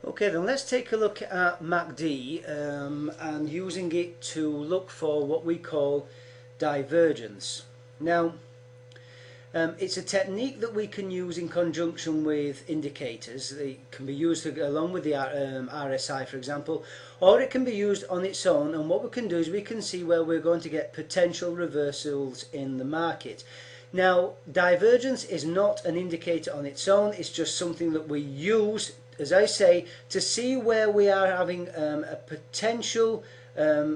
Okay, then let's take a look at MACD and using it to look for what we call divergence. Now, it's a technique that we can use in conjunction with indicators. It can be used along with the RSI, for example, or it can be used on its own, and what we can do is we can see where we're going to get potential reversals in the market. Now, divergence is not an indicator on its own, it's just something that we use, as I say, to see where we are having a potential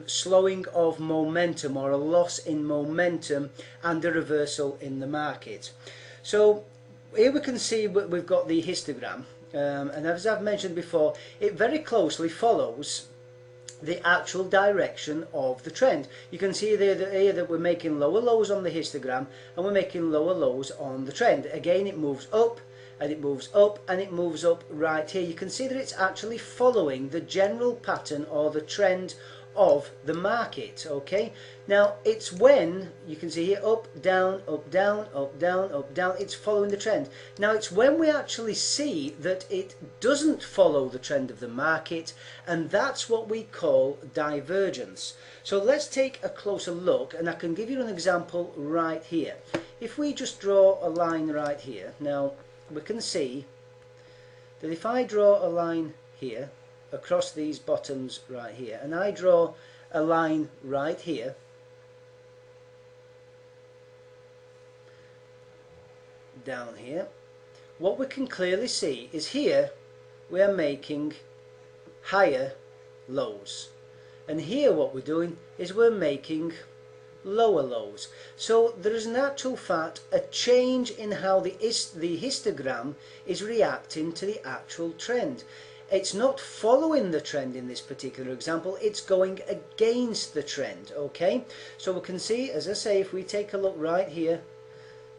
slowing of momentum or a loss in momentum and a reversal in the market. So here we can see we've got the histogram, and as I've mentioned before, it very closely follows the actual direction of the trend. You can see there that we're making lower lows on the histogram and we're making lower lows on the trend. Again, it moves up and it moves up and it moves up right here. You can see that it's actually following the general pattern or the trend of the market. Okay, now it's when you can see here up, down, up, down, up, down, up, down, it's following the trend. Now it's when we actually see that it doesn't follow the trend of the market, and that's what we call divergence. So let's take a closer look, and I can give you an example right here. If we just draw a line right here, now we can see that if I draw a line here across these bottoms right here, and I draw a line right here, down here, what we can clearly see is here we are making higher lows, and here what we're doing is we're making lower lows. So there is in actual fact a change in how the histogram is reacting to the actual trend. It's not following the trend in this particular example, it's going against the trend. Okay, so we can see, as I say, if we take a look right here,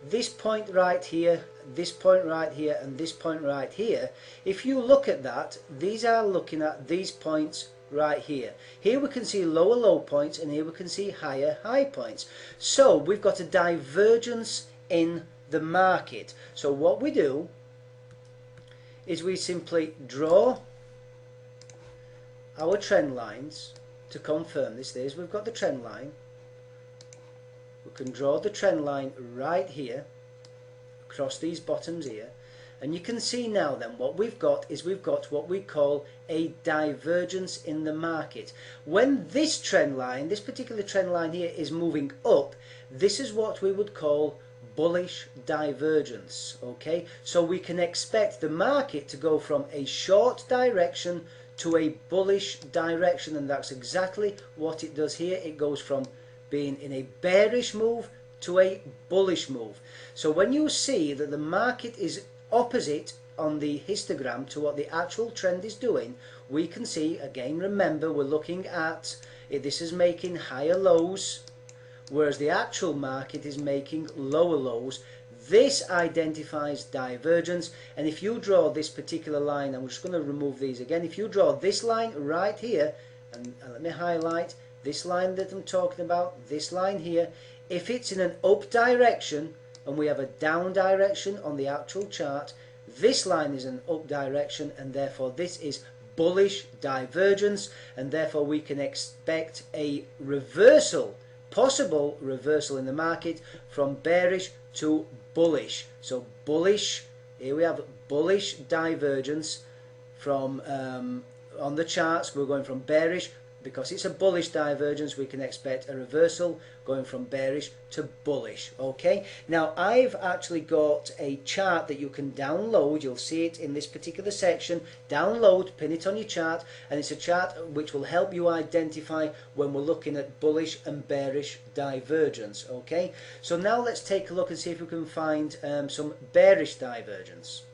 this point right here, this point right here, and this point right here, if you look at that, these are looking at these points right here. Here we can see lower low points, and here we can see higher high points. So we've got a divergence in the market. So what we do is we simply draw our trend lines to confirm this. We've got the trend line. We can draw the trend line right here across these bottoms here, and you can see now then what we've got is we've got what we call a divergence in the market. When this trend line, this particular trend line here, is moving up, this is what we would call bullish divergence. Okay, so we can expect the market to go from a short direction to a bullish direction, and that's exactly what it does here. It goes from being in a bearish move to a bullish move. So when you see that the market is opposite on the histogram to what the actual trend is doing, we can see, again, remember we're looking at it, this is making higher lows, whereas the actual market is making lower lows. This identifies divergence, and if you draw this particular line, I'm just going to remove these again, if you draw this line right here, and let me highlight this line that I'm talking about, this line here, if it's in an up direction and we have a down direction on the actual chart, this line is an up direction, and therefore this is bullish divergence, and therefore we can expect a reversal, possible reversal in the market from bearish to bullish. So bullish, here we have bullish divergence from on the charts. We're going from bearish, because it's a bullish divergence, we can expect a reversal going from bearish to bullish. Okay, now I've actually got a chart that you can download. You'll see it in this particular section. Download, pin it on your chart, and it's a chart which will help you identify when we're looking at bullish and bearish divergence. Okay, so now let's take a look and see if we can find some bearish divergence.